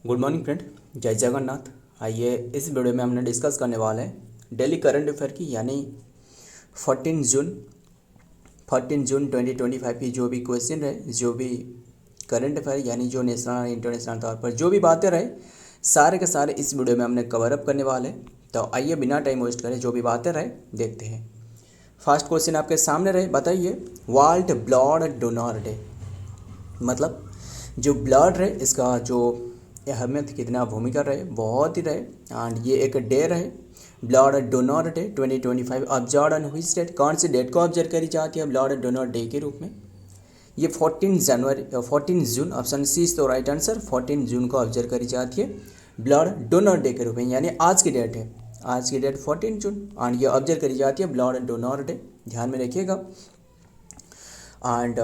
Good morning friend, जय जगन्नाथ। आइए इस वीडियो में हमने डिस्कस करने वाले हैं डेली करंट अफेयर की, यानी 14 जून 2025 की जो भी क्वेश्चन रहे, जो भी करंट अफेयर यानी जो नेशनल इंटरनेशनल तौर पर जो भी बातें रहे, सारे के सारे इस वीडियो में हमने कवर अप करने वाले हैं। तो आइए बिना टाइम वेस्ट करें जो भी बातें रहे देखते हैं। फर्स्ट क्वेश्चन आपके सामने रहे, बताइए वर्ल्ड ब्लड डोनर डे मतलब जो ब्लड रहे इसका जो अहमियत कितना भूमिका रहे, बहुत ही रहे। एंड ये एक डे रहे blood donor day 2025 observe on which date, कौन सी डेट को ऑब्जर्व करी जाती है ब्लड डोनर डे के रूप में? ये 14 जून, ऑप्शन सी इज तो राइट आंसर। 14 जून को ऑब्जर्व करी जाती है ब्लड डोनर डे के रूप में, यानी आज की डेट है, आज की डेट 14 जून एंड ये ऑब्जर्व करी जाती है ब्लड डोनर डे, ध्यान में रखिएगा। एंड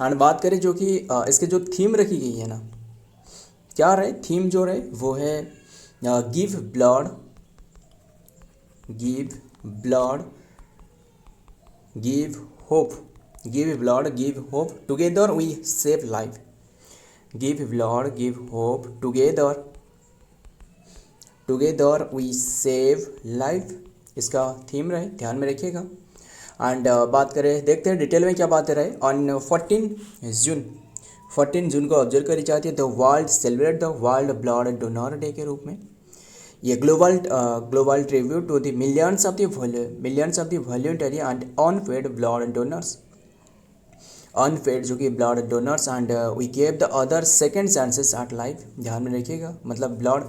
एंड बात करें जो कि इसके जो थीम रखी गई है ना, क्या रहे थीम जो रहे वो है give blood give hope, give blood give hope together we save life, give blood give hope together we save life, इसका थीम रहे, ध्यान में रखिएगा। एंड बात करें, देखते हैं डिटेल में क्या बातें रहे। ऑन 14 जून को ऑब्जर्व करी जाती है the world celebrate the world blood donor day के रूप में। ये global tribute to the millions of the voluntary and unpaid blood donors, unpaid जो कि blood donors and we give the other second chances at life, ध्यान में रखिएगा। मतलब ब्लड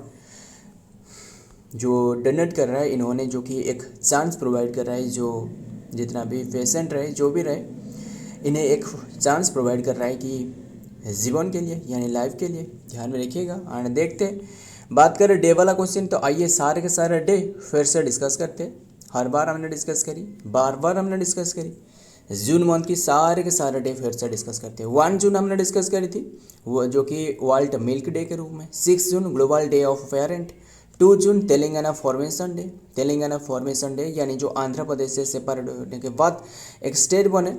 जो डोनेट कर रहा है, इन्होंने जो कि एक चांस प्रोवाइड कर रहा है, जो जितना भी पेशेंट रहे जो भी रहे, इन्हें एक चांस प्रोवाइड कर रहा है कि जीवन के लिए यानी लाइफ के लिए, ध्यान में रखिएगा। एंड देखते बात करें डे वाला क्वेश्चन, तो आइए सारे के सारे डे फिर से डिस्कस करते हैं। हर बार हमने डिस्कस करी, बार बार हमने डिस्कस करी। जून मंथ की सारे के सारे डे फिर से डिस्कस करते हैं। 1 जून हमने डिस्कस करी थी, वो जो कि वर्ल्ड मिल्क डे के रूप में। 6 June global day of parent. 2 June Telangana formation day यानी जो आंध्र प्रदेश से सेपरेट होने के बाद एक स्टेट बने।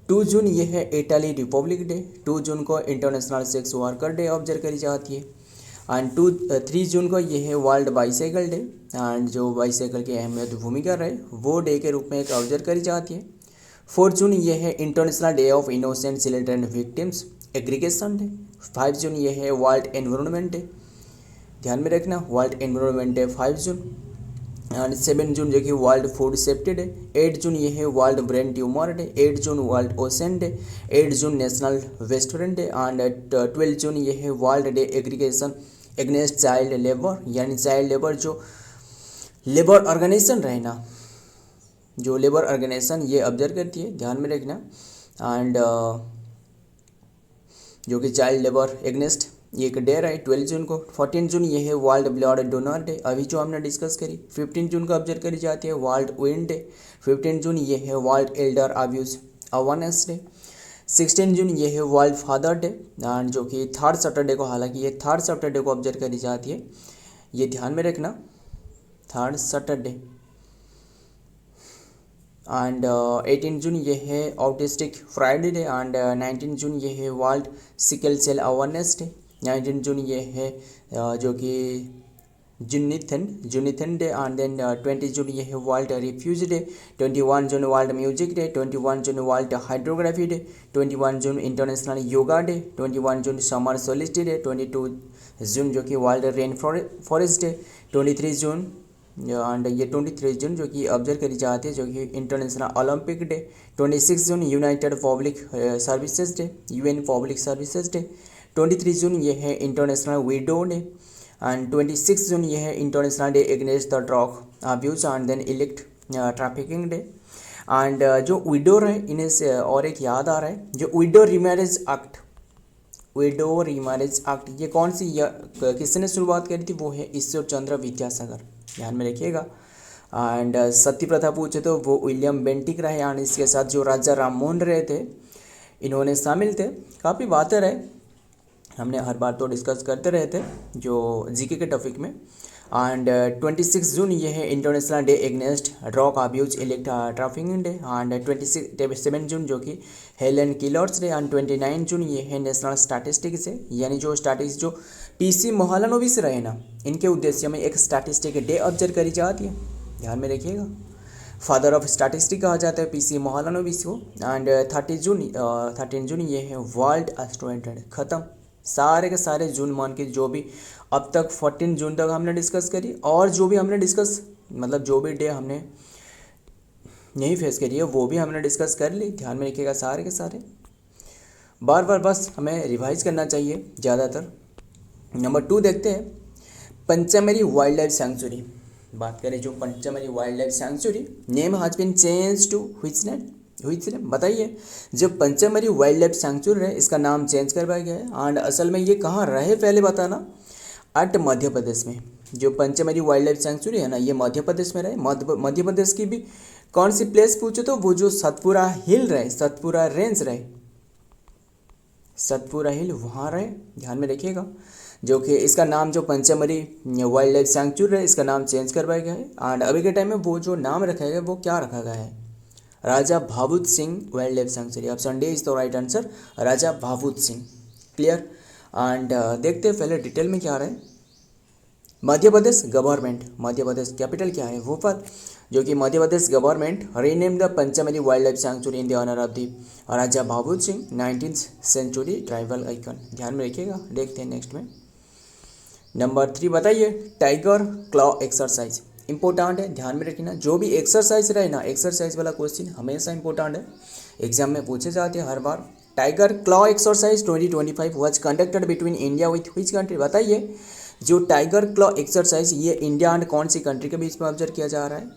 2 जून ये है इटाली रिपब्लिक डे। 2 जून को international sex worker day observe करी जाती है। एंड 3 जून को ये है वर्ल्ड बाईसाइकिल डे, एंड जो बाईसाइकिल की अहमियत भूमिका रहे वो डे के रूप में एक ऑब्जर्व करी जाती है। 4 जून ये है international day of innocent children victims aggregation day. 5 जून ये है वर्ल्ड एनवायरनमेंट डे, ध्यान में रखना, world environment day 5 June. And 7 जून जो कि वर्ल्ड फूड सेफ्टी डे। 8 जून ये है world brain tumour day. 8 June world ocean day. 8 June national western day. And 12 जून ये है world day aggregation against child labour, यानी चाइल्ड लेबर जो लेबर ऑर्गेनाइजेशन रहे ना, जो लेबर ऑर्गेनाइजेशन ये ऑब्जर्व करती है, ध्यान में रखना। एंड जो कि चाइल्ड लेबर एगेंस्ट ये एक डे रहे 12 जून को। 14 जून ये है वर्ल्ड ब्लड डोनर डे, अभी जो हमने डिस्कस करी। 15 जून को ऑब्जर्व करी जाती है वर्ल्ड विंड डे। 15 जून ये है world Elder abuse awareness day. 16 जून ये है वर्ल्ड फादर डे, एंड जो कि 3rd सैटरडे को, हालांकि ये 3rd सैटरडे को ऑब्जर्व करी जाती है, ये ध्यान में रखना, 3rd सैटरडे। एंड 18 जून ये है autistic Friday day. And 19 June ये है world sickle cell awareness day. 19 June ये है जो कि Juneteenth day. And then 20 June ये है world refugee day. 21 June world music day. 21 June world hydrography day. 21 June international yoga day. 21 June summer solstice day. 22 June जो कि world rainforest day. 23 June and ये 23 जून जो कि observe करी जाती है जो कि international Olympic day. 26 June United public services day, UN public services day. 23 June ये है international widow day. And 26 June ये है international day against the drug abuse and then illicit trafficking day. And जो विडो रहे इन्हें से और एक याद आ रहा है, जो विडो रीमैरेज एक्ट ये कौन सी किसने शुरुआत करी थी? वो है ईश्वर चंद्र विद्यासागर, ध्यान में रखिएगा। एंड सती प्रथा पूछे तो वो विलियम बेंटिक रहे। एंड इसके साथ जो राजा राममोहन रहे थे इन्होंने शामिल थे। काफ़ी बातें रहे, हमने हर बार तो डिस्कस करते रहे थे जो जीके के टॉपिक में। एंड 26 जून ये है international day against drug abuse elect trafficking day. And 27 जून जो कि हेलन किलर्स डे। एंड 29 जून ये है नेशनल स्टैटिस्टिक्स डे, यानी जो स्टैटिस्टिक्स जो पीसी मोहलानोबिस रहे ना, इनके उद्देश्य में एक स्टैटिस्टिक डे ऑब्जर्व करी जाती है, ध्यान में रखिएगा। फादर ऑफ स्टैटिस्टिक कहा जाता है पीसी मोहलानोबिस को। एंड 13 जून ये है वर्ल्ड एस्ट्रॉनॉमी डे। ख़त्म सारे के सारे जून मान के जो भी अब तक 14 जून तक हमने डिस्कस करी, और जो भी हमने डिस्कस मतलब जो भी डे हमने नहीं फेस करी है वो भी हमने डिस्कस कर ली, ध्यान में रखिएगा सारे के सारे। बार बार बस हमें रिवाइज करना चाहिए ज़्यादातर। नंबर 2 देखते हैं, पंचमरी वाइल्ड लाइफ सेंचुरी। बात करें जो Pachmarhi wildlife sanctuary, name has been change to which name बताइए। जो पंचमरी वाइल्ड लाइफ सेंचुरी है इसका नाम चेंज करवाया गया है। एंड असल में ये कहाँ रहे पहले बताना, एट मध्य प्रदेश में। जो पंचमरी वाइल्ड लाइफ सेंचुरी है ना, ये मध्य प्रदेश में रहे। मध्य प्रदेश की भी कौन सी प्लेस पूछे तो वो जो सतपुरा हिल रहे, सतपुरा रेंज रहे, सतपुरा हिल वहाँ रहे, ध्यान में रखिएगा। जो कि इसका नाम जो पंचमरी वाइल्ड लाइफ सेंचुरी है इसका नाम चेंज करवाया गया है। एंड अभी के टाइम में वो जो नाम रखा गया वो क्या रखा गया है, Raja Bhabhut Singh wildlife sanctuary. Option D is the right answer, Raja Bhabhut Singh. Clear. And देखते हैं पहले डिटेल में क्या रहे। मध्य प्रदेश गवर्नमेंट, मध्य प्रदेश कैपिटल क्या है भोपाल, जो कि Madhya Pradesh government rename the Pachmarhi wildlife sanctuary in the honour of the Raja Bhabhut Singh 19th century tribal icon, ध्यान में रखिएगा। देखते हैं नेक्स्ट में। नंबर 3 बताइए, टाइगर क्लॉ एक्सरसाइज इंपॉर्टेंट है, ध्यान में रखना। जो भी एक्सरसाइज रहे ना, एक्सरसाइज वाला क्वेश्चन हमेशा इंपॉर्टेंट है, एग्जाम में पूछे जाते हैं हर बार। Tiger claw exercise 2025 was conducted between India with which country, बताइए। जो टाइगर क्लॉ एक्सरसाइज ये इंडिया एंड कौन सी कंट्री के बीच में ऑब्जर्व किया जा रहा है,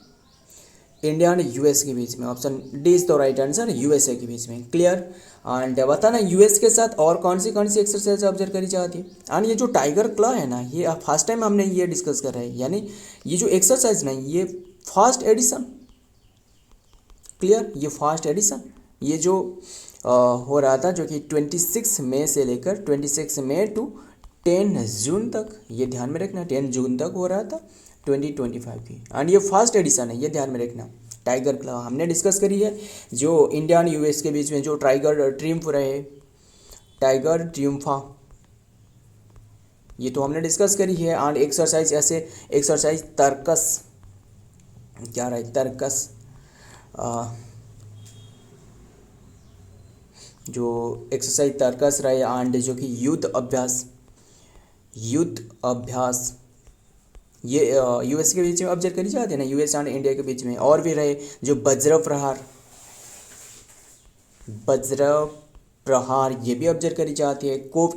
इंडिया एंड यूएस के बीच में। Option D is the right answer, USA के बीच में। क्लियर। एंड बताना यूएस के साथ और कौन सी एक्सरसाइज ऑब्जर्व करी जाती है। एंड ये जो टाइगर क्लॉ है ना, ये फर्स्ट टाइम हमने ये डिस्कस कर रहे हैं, यानी ये जो एक्सरसाइज ना ये फर्स्ट एडिशन। क्लियर, ये फर्स्ट एडिशन ये जो हो रहा था, जो कि 26 मई से लेकर 26 मई टू 10 जून तक, ये ध्यान में रखना, 10 जून तक हो रहा था 2025 की। एंड ये फर्स्ट एडिशन है, ये ध्यान में रखना। टाइगर क्लॉ हमने डिस्कस करी है, जो इंडिया एंड यूएस के बीच में जो टाइगर ट्रिम्फ रहे, टाइगर ट्रिम्फा, ये तो हमने डिस्कस करी है। एंड एक्सरसाइज ऐसे एक्सरसाइज तर्कस क्या रहे, तर्कस जो एक्सरसाइज तर्कस रहे। एंड जो कि युद्ध अभ्यास ये यूएस के बीच में ऑब्जर्व करी जाती है ना, यूएस एंड इंडिया के बीच में। और भी रहे जो वज्र प्रहार ये भी ऑब्जर्व करी जाती है। कोप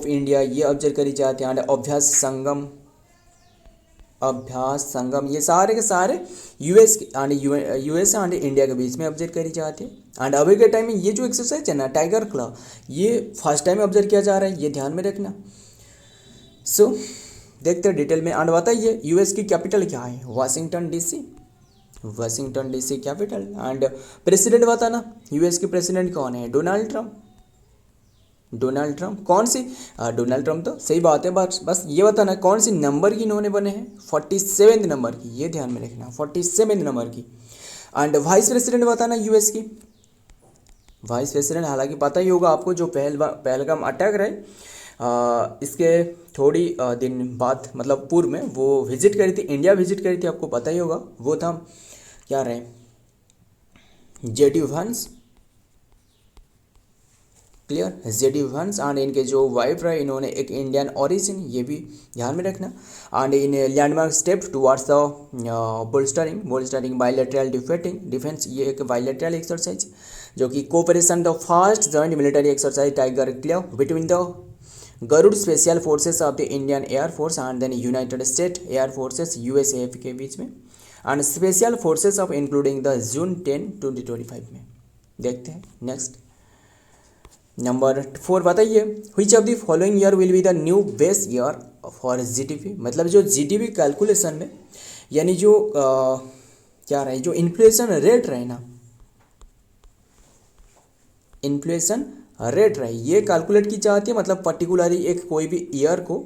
इंडिया ये ऑब्जर्व करी जाती है। एंड अभ्यास संगम ये सारे के सारे यूएस एंड इंडिया के बीच में ऑब्जर्व करी जाती है। एंड अभी के टाइम में ये जो एक्सरसाइज है ना टाइगर क्लॉ, ये फर्स्ट टाइम ऑब्जर्व किया जा रहा है, ये ध्यान में रखना। सो देखते हैं डिटेल में। एंड बताइए यूएस की कैपिटल क्या है, Washington DC capital. And president बताना, यूएस के प्रेसिडेंट कौन है, डोनाल्ड ट्रम्प। कौन सी डोनाल्ड ट्रम्प तो सही बात है, बस ये बताना कौन सी नंबर की इन्होंने बने हैं, 47 नंबर की, ये ध्यान में रखना, 47 नंबर की। एंड वाइस प्रेसिडेंट बताना यूएस की, वाइस प्रेसिडेंट हालांकि पता ही होगा आपको, जो पहलगाम अटैक रहे इसके थोड़ी दिन बाद मतलब पूर्व में वो विजिट करी थी, इंडिया विजिट करी थी, आपको पता ही होगा। वो था क्या रहे, जेडी वांस। क्लियर, जेडी वांस। एंड इनके जो वाइफ रहे इन्होंने एक इंडियन ओरिजिन, ये भी ध्यान में रखना। And in landmark step towards the bolstering bilateral defence, ये एक बायलैटरल एक्सरसाइज जो कि cooperation the first joint military exercise tiger claw between the Garud special forces of the Indian air force and then United State air forces USAF के बीच में। And special forces of including the June 10 2025 में। देखते हैं next. Number 4 बताइए, which of the following year will be the new base year for GDP. मतलब जो GDP calculation में, यानी जो क्या रहे, जो इन्फ्लेशन रेट रहे ना, इन्फ्लेशन रेट रहे, ये कैलकुलेट की जाती है। मतलब पर्टिकुलरली एक कोई भी ईयर को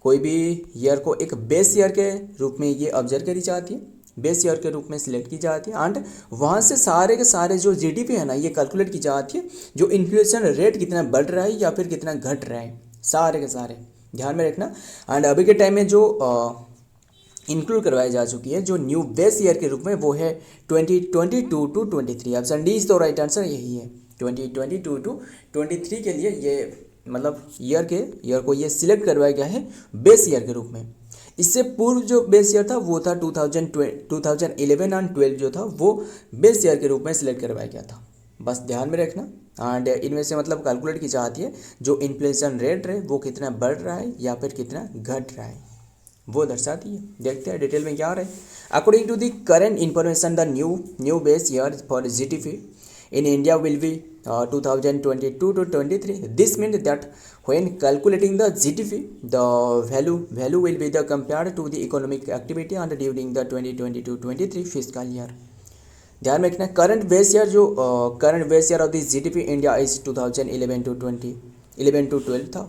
कोई भी ईयर को एक बेस ईयर के रूप में ये ऑब्जर्व करी जाती है, बेस ईयर के रूप में सिलेक्ट की जाती है एंड वहाँ से सारे के सारे जो जीडीपी है ना ये कैलकुलेट की जाती है, जो इन्फ्लेशन रेट कितना बढ़ रहा है या फिर कितना घट रहा है, सारे के सारे ध्यान में रखना। एंड अभी के टाइम में जो इंक्लूड करवाई जा चुकी है जो न्यू बेस ईयर के रूप में वो है 2022 टू 23। ऑप्शन डी इज तो राइट आंसर यही है। 2022 टू 23 के लिए ये मतलब ईयर को ये सिलेक्ट करवाया गया है बेस ईयर के रूप में। इससे पूर्व जो बेस ईयर था वो था 2011 एंड 12 जो था वो बेस ईयर के रूप में सिलेक्ट करवाया गया था, बस ध्यान में रखना। एंड इनमें से मतलब कैलकुलेट की जाती है जो इन्फ्लेशन रेट है वो कितना बढ़ रहा है या फिर कितना घट रहा है वो दर्शाती है। देखते हैं डिटेल में क्या आ रहा है। According to the current information the new base year for GDP in India will be 2022 to 23. This means that when calculating the GDP, the value will be the compared to the economic activity and during the 2022-23 fiscal year. ध्यान में रखना current base year जो current base year of the GDP India is 2011 to 12 था।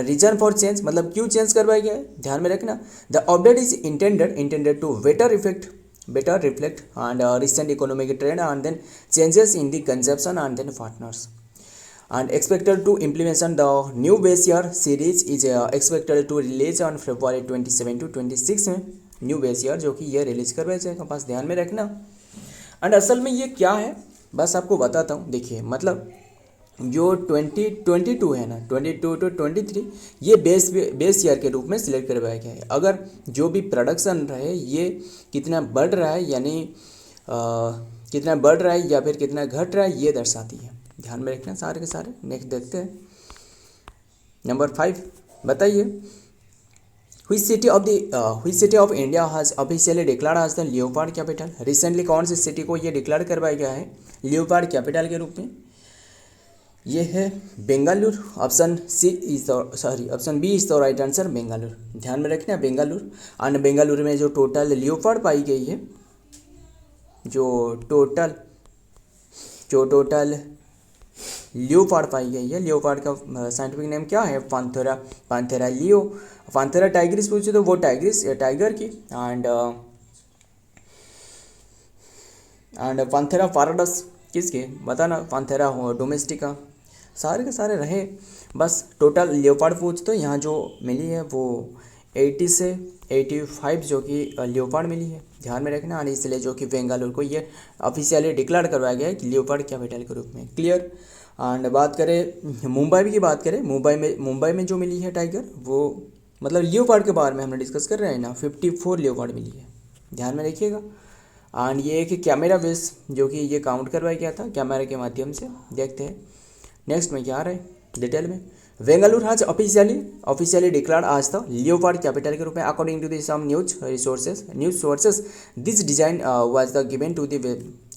Reason for change मतलब क्यों change करवाया गया है, ध्यान में रखना। The update is intended to better reflect and recent economic trend and then changes in the consumption and then partners and expected to implementation. The new base year series is expected to release on February 27 to 26 में new base year जो कि ये release करवाया जाएगा, बस ध्यान में रखना। एंड असल में ये क्या है बस आपको बताता हूँ। देखिए मतलब जो 2022 है ना 22 टू 23 ये बेस ईयर के रूप में सिलेक्ट करवाया गया है। अगर जो भी प्रोडक्शन रहे ये कितना बढ़ रहा है यानी कितना बढ़ रहा है या फिर कितना घट रहा है ये दर्शाती है, ध्यान में रखना सारे के सारे। नेक्स्ट देखते हैं नंबर 5, बताइए which city of India has officially declared as the leopard capital. Recently कौन सी सिटी को ये डिक्लेयर करवाया गया है लियोपार्ड कैपिटल के रूप में, ये है Bengaluru. Option B is the right answer Bengaluru. ध्यान में रखना बेंगलुरु। एंड बेंगलुरु में जो टोटल लियोपार्ड पाई गई है जो टोटल लियोपार्ड पाई गई है, लियोपार्ड का साइंटिफिक नेम क्या है पांथेरा लियो। पांथेरा टाइग्रिस पूछे तो वो टाइगर की एंड पांथेरा पाराडस किसके बताना, पांथेरा डोमेस्टिका, सारे के सारे रहे। बस टोटल लियोपार्ड पूछ तो यहाँ जो मिली है वो 80 से 85 जो कि लियोपार्ड मिली है, ध्यान में रखना। और इसलिए जो कि बेंगलुरु को ये ऑफिशियली डिक्लेयर करवाया गया है कि लियोपार्ड कैपिटल के रूप में, क्लियर। एंड बात करें मुंबई की बात करें, मुंबई में जो मिली है टाइगर वो मतलब लियोपार्ड के बारे में हमने डिस्कस कर रहे हैं ना, 54 लियोपार्ड मिली है, ध्यान में रखिएगा। एंड ये एक कैमरा बेस जो कि ये काउंट करवाया गया था कैमरा के माध्यम से। देखते हैं नेक्स्ट में क्या आ रहा है डिटेल में। बेंगलुरु हैज ऑफिशियली डिक्लेयर्ड आज द लियोपार्ड कैपिटल के रूप में according to the some news sources this design was the given to the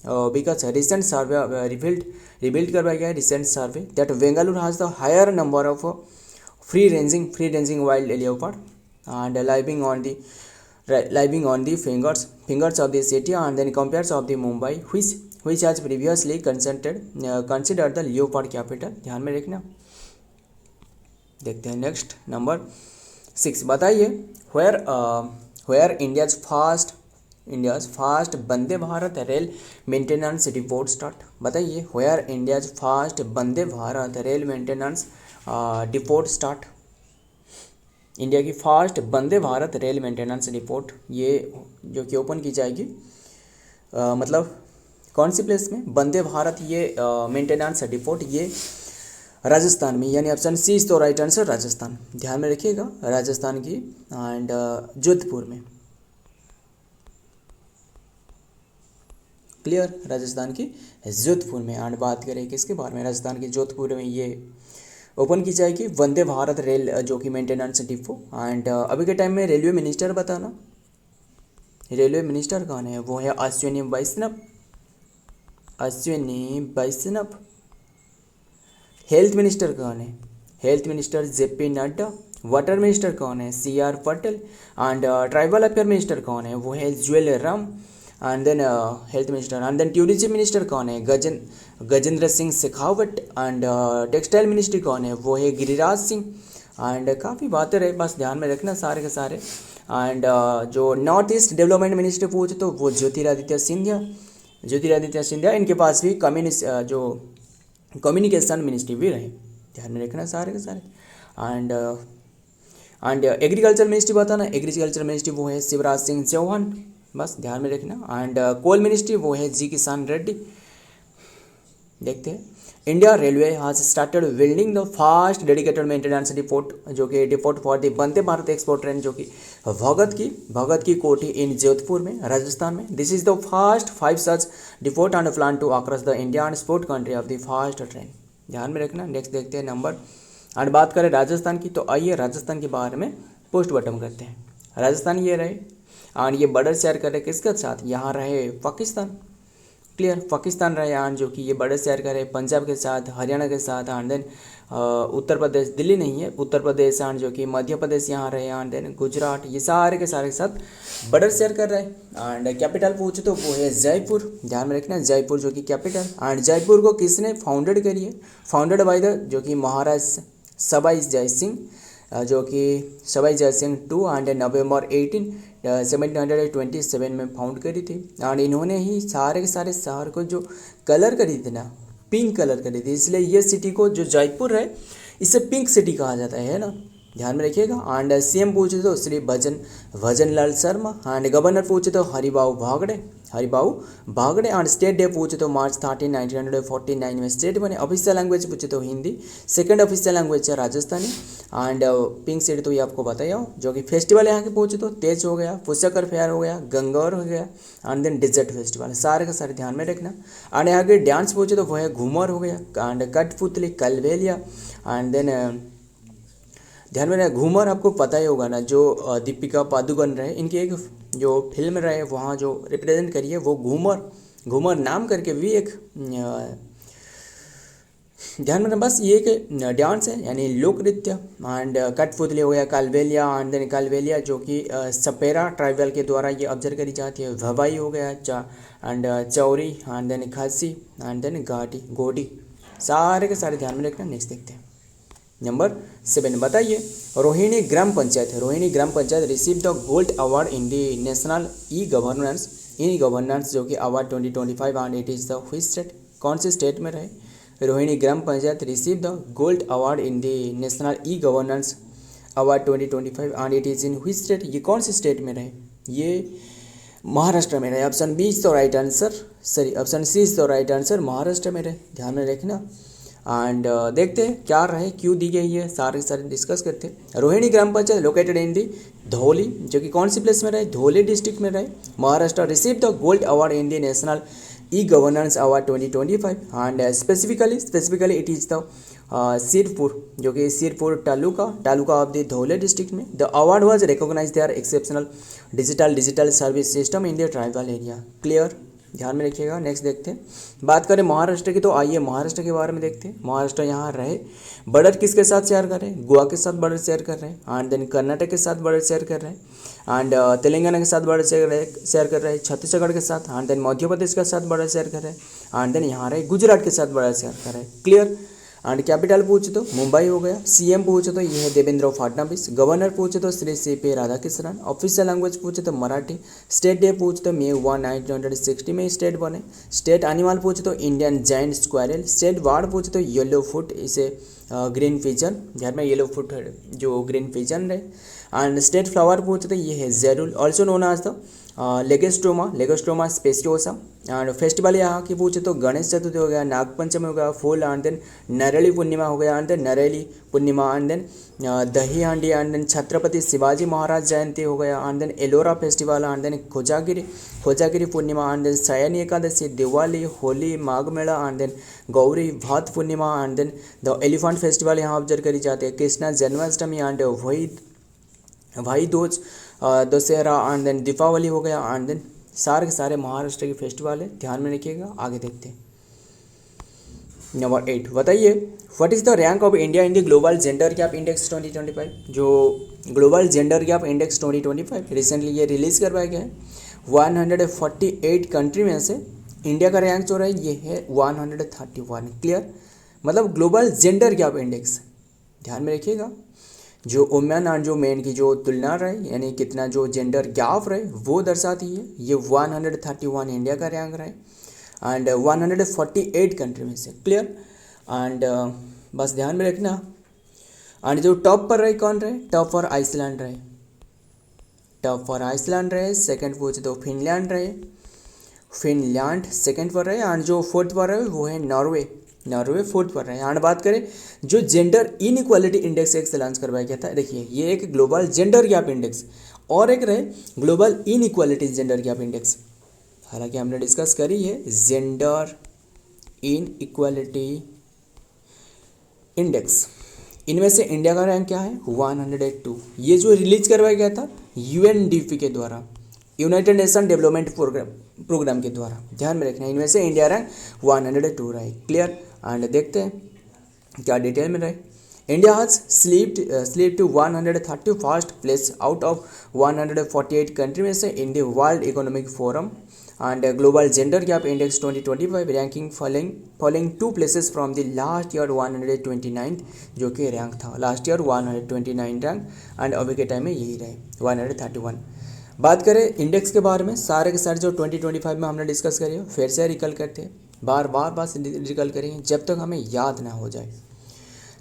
because recent survey revealed करवाया गया recent survey that Bengaluru has the higher number of free ranging wild leopard and living on the fingers of the city and then compares of the Mumbai which has previously considered the leopard capital, ध्यान में रखना। देखते हैं next number 6, बताइए where India's fast Vande Bharat rail maintenance depot start. बताइए where India's fast Vande Bharat rail maintenance depot start. India की fast Vande Bharat rail maintenance report ये जो कि ओपन की जाएगी मतलब कौन सी प्लेस में, वंदे भारत ये मेंटेनेंस रिपोर्ट ये राजस्थान में, यानी ऑप्शन सी इज तो राइट आंसर राजस्थान, ध्यान में रखिएगा राजस्थान की एंड जोधपुर में, क्लियर, राजस्थान की जोधपुर में। एंड बात करें किसके बारे में, राजस्थान के जोधपुर में ये ओपन की जाएगी वंदे भारत रेल जो कि मेंटेनेंस डिपो। एंड अभी के टाइम में रेलवे मिनिस्टर बताना, रेलवे मिनिस्टर कौन है, वो है अश्विनी वैष्णव। हेल्थ मिनिस्टर कौन है, health minister JP Nadda. Water minister कौन है, CR Patel. And tribal affair minister कौन है, वो है Jual Oram. And then health minister and then tourism minister कौन है, Gajendra Singh Shekhawat. And textile ministry कौन है, वो है गिरिराज सिंह। एंड काफ़ी बातें रहे, बस ध्यान में रखना सारे के सारे। एंड जो नॉर्थ ईस्ट डेवलपमेंट मिनिस्टर पूछे तो वो ज्योतिरादित्य सिंधिया, इनके पास भी कम्युनिकेशन मिनिस्ट्री भी रहे, ध्यान में रखना सारे के सारे। एंड एग्रीकल्चर मिनिस्ट्री बताना, एग्रीकल्चर मिनिस्ट्री वो है शिवराज सिंह चौहान, बस ध्यान में रखना। एंड कोल मिनिस्ट्री वो है जी किसान रेड्डी। देखते हैं, India railway has started building the fast dedicated maintenance depot, जो कि depot for the Vande Bharat export train, जो कि भगत की कोठी इन जोधपुर में, राजस्थान में। This is the first 5 such depot and plan to across the India and sport country of the fast train, ध्यान में रखना। नेक्स्ट देखते हैं नंबर। एंड बात करें राजस्थान की, तो आइए राजस्थान के बारे में पोस्ट बॉटम करते हैं। राजस्थान ये रहे, और ये बॉर्डर शेयर कर रहे किसके साथ, यहाँ रहे पाकिस्तान, क्लियर, पाकिस्तान रहे एंड जो कि ये बॉर्डर शेयर करे पंजाब के साथ, हरियाणा के साथ, एंड देन उत्तर प्रदेश, दिल्ली नहीं है, उत्तर प्रदेश एंड जो कि मध्य प्रदेश यहाँ रहे, एंड देन गुजरात, ये सारे के साथ बॉर्डर शेयर कर रहे हैं। एंड कैपिटल पूछे तो वो है जयपुर, ध्यान में रखना, जयपुर जो कि कैपिटल। एंड जयपुर को किसने फाउंडेड करी है, फाउंडेड बाय द जो कि महाराज सवाई जय सिंह, जो कि सवाई जय सिंह 2 एंड नवंबर 1727 में फाउंड करी थी। एंड इन्होंने ही सारे के सारे शहर को जो कलर करी थी ना, पिंक कलर करी थी, इसलिए ये सिटी को जो जयपुर है इसे पिंक सिटी कहा जाता है ना, ध्यान में रखिएगा। एंड सीएम पूछे तो श्री भजन लाल शर्मा। एंड गवर्नर पूछे तो हरिबाऊ भागड़े। एंड स्टेट डे पूछे तो मार्च 13, 1949 में स्टेट बने। ऑफिशियल लैंग्वेज पूछे तो हिंदी, सेकंड ऑफिशियल लैंग्वेज है राजस्थानी। एंड पिंक सिटी तो ये आपको बताया हो। जो कि फेस्टिवल यहाँ के पूछे तो तेज हो गया, पुष्कर फेयर हो गया, गंगौर हो गया, एंड देन डिजर्ट फेस्टिवल, सारे का सारे ध्यान में रखना। एंड यहाँ के डांस पूछे तो वो है घूमर हो गया, एंड कठपुतली, कलबेलिया, एंड देन ध्यान में रहे घूमर आपको पता ही होगा ना, जो दीपिका पादुकोण रहे, इनकी एक जो फिल्म रहे वहाँ जो रिप्रेजेंट करिए वो घूमर नाम करके भी एक ध्यान में, बस ये एक डांस है यानी लोक नृत्य। एंड कठपुतली हो गया, कालबेलिया, एंड देन कालबेलिया जो कि सपेरा ट्राइबल के द्वारा ये ऑब्जर्व करी जाती है। भवाई हो गया, एंड चौरी, एंड देन खासी, एंड देन गोडी, सारे के सारे ध्यान में रखना। नेक्स्ट देखते हैं नंबर 7, बताइए Rohini gram panchayat receive the gold award in the national e governance जो कि award 2025 and it is the which state, कौन से स्टेट में रहे। Rohini gram panchayat receive the gold award in the national e governance award 2025 and it is in which state, ये कौन से state में रहे, ये महाराष्ट्र में रहे। Option B is the right answer, option C is the right answer, Maharashtra में रहे, ध्यान में रखना। एंड देखते हैं क्या रहे, क्यों दी गई है, सारे डिस्कस करते हैं। रोहिणी ग्राम पंचायत लोकेटेड इन दी धौली, जो कि कौन सी प्लेस में रहे, धौली डिस्ट्रिक्ट में रहे, Maharashtra. Receive the gold award in the national e governance award 2025 and specifically it is the Sirpur, जो कि Sirpur taluka of the Dhule district में। The award was recognise their exceptional digital service system in the tribal area, clear, ध्यान में रखिएगा। Next देखते हैं, बात करें महाराष्ट्र की, तो आइए महाराष्ट्र के बारे में देखते हैं। महाराष्ट्र यहाँ रहे, बॉर्डर किसके साथ शेयर कर रहे हैं, गोवा के साथ बॉर्डर शेयर कर रहे हैं, एंड देन कर्नाटक के साथ बॉर्डर शेयर कर रहे हैं, एंड तेलंगाना के साथ बॉर्डर शेयर कर रहे हैं, छत्तीसगढ़ के साथ, एंड देन मध्य प्रदेश के साथ बॉर्डर शेयर कर रहे हैं, एंड देन यहाँ रहे गुजरात के साथ बॉर्डर शेयर कर रहे हैं, क्लियर। एंड कैपिटल पूछे तो मुंबई हो गया, सीएम पूछे तो ये है देवेंद्र फडणवीस, गवर्नर पूछे तो Shri CP Radhakrishnan, official language पूछे तो मराठी, स्टेट डे पूछे तो May 1, 1960 में स्टेट बने, स्टेट एनिमल पूछे तो Indian giant squirrel, state bird पूछे तो येलो फुट, इसे ग्रीन पिजन, ध्यान में येलो फुट जो ग्रीन पिजन रहे। एंड स्टेट फ्लावर पूछे तो ये है Jarul, also known as the Lagerstroemia speciosa. And festival यहाँ की पूछे तो गणेश चतुर्थी हो गया, नागपंचमी हो गया, फूल, एंड देन नरेली पूर्णिमा हो गया, and then Narali Purnima, and then Dahi Handi, and then Chhatrapati Shivaji Maharaj Jayanti हो गया, and then Ellora festival, and then Kojagiri Purnima, and then Shayani Ekadashi, Diwali, Holi, Magh Mela, and then Gauri Bhat Purnima, and then the elephant festival यहाँ ऑब्जर्व करी जाती है, Krishna Janmashtami, and Bhai Dooj, Dussehra, and then Deepavali हो गया, एंड देन सारे के सारे महाराष्ट्र के फेस्टिवल है, ध्यान में रखिएगा। आगे देखते हैं नंबर 8, बताइए what is the rank of India in the global gender gap index 2025, जो global gender gap index 2025 recently ये रिलीज़ करवाया गया है। 148 कंट्री में से इंडिया का रैंक जो रहा है ये है 131, क्लियर, मतलब ग्लोबल जेंडर गैप इंडेक्स, ध्यान में रखिएगा। जो वुमेन और जो मेन की जो तुलना रहे यानी कितना जो जेंडर गैप रहे वो दर्शाती है। ये 131 इंडिया का रैंक रहे एंड 148 कंट्री में से। क्लियर। एंड बस ध्यान में रखना। एंड जो टॉप पर रहे कौन रहे, टॉप फॉर आइसलैंड रहे, टॉप फॉर आइसलैंड रहे। सेकंड पूछे तो फिनलैंड रहे, फिनलैंड सेकंड पर रहे। एंड जो फोर्थ पर रहे वो है नॉर्वे, नॉर्वे फोर्थ पर रहे। एंड बात करें जो जेंडर इनइक्वालिटी इंडेक्स एक लॉन्च करवाया गया था, देखिए ये एक ग्लोबल जेंडर गैप इंडेक्स और एक रहे global inequality gender gap index. हालांकि हमने डिस्कस करी है जेंडर इनइक्वालिटी इंडेक्स, इनमें से इंडिया का रैंक क्या है 102। ये जो रिलीज करवाया गया था यूएनडीपी के द्वारा, यूनाइटेड नेशन डेवलपमेंट प्रोग्राम के द्वारा। ध्यान में रखना इनमें से इंडिया रैंक 102 रहे। क्लियर। एंड देखते हैं क्या डिटेल में रहे। India has slipped to 131st place out of 148 country में से in the world economic forum and global gender gap index 2025 ranking falling 2 places from the last year 129 जो कि रैंक था लास्ट ईयर 129 रैंक एंड अभी के time में यही रहे 131। बात करें इंडेक्स के बारे में, सारे के सारे जो 2025 में हमने डिस्कस करी फिर से रिकल करते हैं, बार बार रिकल करेंगे जब तक हमें याद ना हो जाए।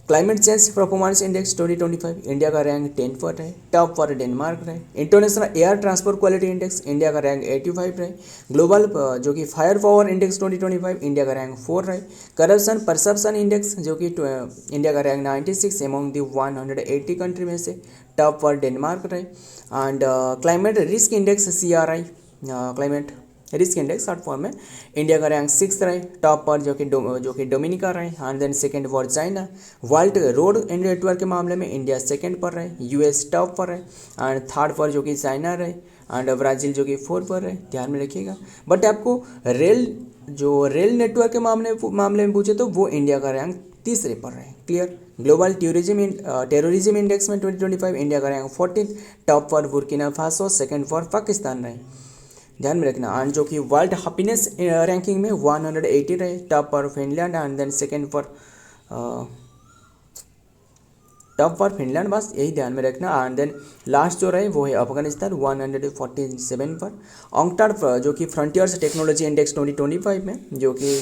Climate change performance index 2025 India का रैंक 10 पर रहे, टॉप पर डेनमार्क रहे। International air transport quality index India का रैंक 85 रहे। ग्लोबल जो कि फायर पावर इंडेक्स 2025 इंडिया का रैंक 4 रहे। करप्शन परसेप्शन इंडेक्स जो कि इंडिया का रैंक 96 एमंग दी 180 कंट्री में से, टॉप पर डेनमार्क रहे। And climate risk index CRI climate risk index short form में इंडिया का रैंक 6 रहे, टॉप पर जो कि डोमिनिका रहे। And then second for China. World road network के मामले में इंडिया सेकंड पर रहे, यूएस टॉप पर रहे एंड थर्ड पर जो कि चाइना रहे एंड ब्राज़ील जो कि 4 पर रहे। ध्यान में रखिएगा। बट आपको रेल नेटवर्क के मामले में पूछे तो वो इंडिया का रैंक तीसरे पर रहे। क्लियर। ग्लोबल टेररिज्म इंडेक्स में 2025 इंडिया का रैंक 14, टॉप पर बुर्किना फासो, सेकंड पर पाकिस्तान रहे। ध्यान में रखना। एंड जो कि वर्ल्ड हैप्पीनेस रैंकिंग में 180 रहे, टॉप पर फिनलैंड एंड देन सेकंड पर टॉप पर फिनलैंड, बस यही ध्यान में रखना। एंड देन लास्ट जो रहे वो है अफगानिस्तान 147 पर। ऑंगटाड जो कि फ्रंटियर्स टेक्नोलॉजी इंडेक्स 2025 में जो कि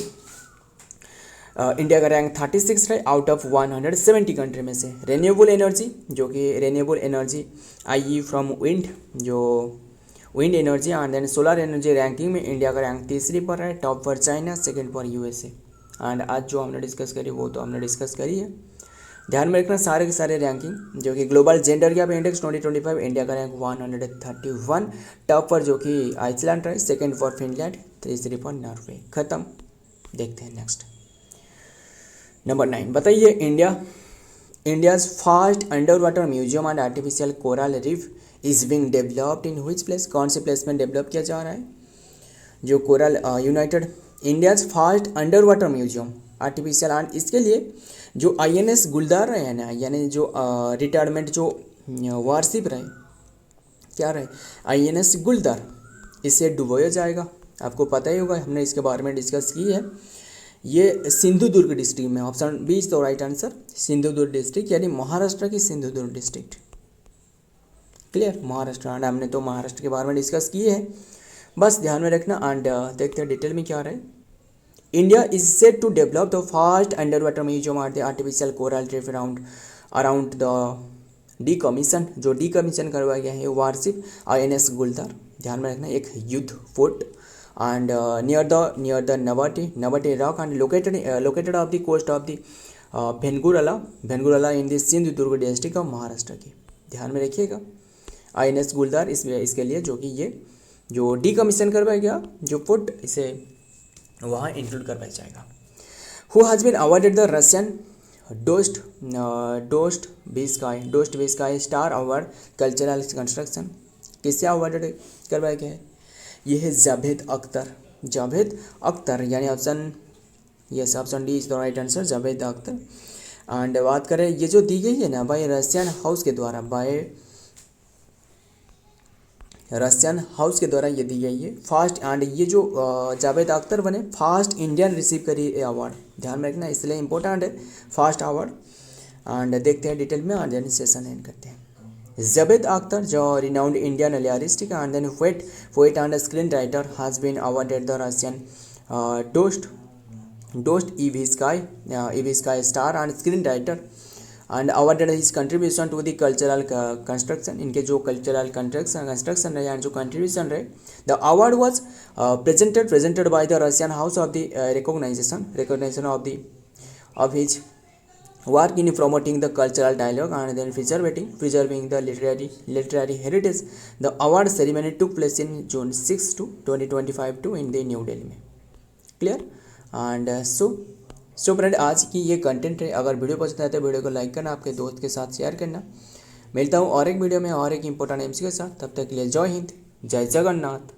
इंडिया का रैंक 36 रहे आउट ऑफ 170 कंट्री में से। रेन्यूएबल एनर्जी जो कि रेन्यूएबल एनर्जी आई फ्रॉम विंड, जो wind energy and then solar energy ranking में इंडिया का रैंक तीसरी पर है, टॉप पर चाइना, सेकंड पर USA। एंड आज जो हमने डिस्कस करी वो तो हमने डिस्कस करी है। ध्यान में रखना सारे के सारे रैंकिंग जो कि global gender gap index 2025 India का रैंक 131, टॉप पर जो कि आइसलैंड रहे, सेकंड पर फिनलैंड, तीसरी पर नॉर्वे। खत्म। देखते हैं नेक्स्ट नंबर 9। बताइए India's first under water museum and artificial coral reef is being developed in which place, कौन से प्लेस में डेवलप किया जा रहा है जो coral United India's first under water museum artificial. And इसके लिए जो INS गुलदार रहे हैं ना, यानी जो रिटायरमेंट जो वारशिप रहे, क्या रहे INS गुलदार, इसे डुबोया जाएगा। आपको पता ही होगा, हमने इसके बारे में डिस्कस की है। ये सिंधुदुर्ग डिस्ट्रिक्ट में, option B is the right answer, Sindhudurg district यानी महाराष्ट्र की Sindhudurg district. Clear. Maharashtra, and हमने तो महाराष्ट्र के बारे में डिस्कस किए हैं, बस ध्यान में रखना। एंड देखते हैं डिटेल में क्या रहे। India is set to develop the first under water museum at the artificial coral reef around the decommission, जो डीकमीशन करवाया गया है वारशिप INS गुलदार। ध्यान में रखना एक युद्ध fort and near the Navate rock and located off the coast of the Vengurla in the Sindhudurg district of Maharashtra की। ध्यान में रखिएगा INS गुलदार इसके लिए जो कि ये जो डीकमीशन करवाया गया जो फोर्ट, इसे वहाँ इंक्लूड करवाया जाएगा। Who has been awarded the Russian Dostoevsky star award cultural construction, किससे अवार्डेड करवाया गया है? ये है जावेद अख्तर यानी option D is the right answer, Javed Akhtar. And बात करें ये जो दी गई है ना बाय रशियन हाउस के द्वारा ये दी गई है फर्स्ट। एंड ये जो जावेद अख्तर बने फर्स्ट इंडियन रिसीव करी अवार्ड। ध्यान में रखना इसलिए इम्पोर्टेंट है फर्स्ट अवार्ड। एंड देखते हैं डिटेल में और देन सेशन एंड करते हैं। जावेद अख्तर, जो renowned Indian lyricist and then poet and screenwriter, has been awarded the Russian Dost Evsky Star and Screenwriter and awarded his contribution to the cultural construction. इनके जो cultural construction रहे and जो contribution रहे, the award was presented by the Russian House of the recognition of his work in promoting the cultural dialogue and then preserving the literary heritage. The award ceremony took place in June 6 to 2025 to in the New Delhi में। Clear and so friend, आज की ये content है। अगर video पसंद आए तो video को लाइक करना, आपके दोस्त के साथ शेयर करना। मिलता हूँ और एक वीडियो में और एक इंपॉर्टेंट एमसी के साथ। तब तक के लिए जय हिंद, जय जगन्नाथ।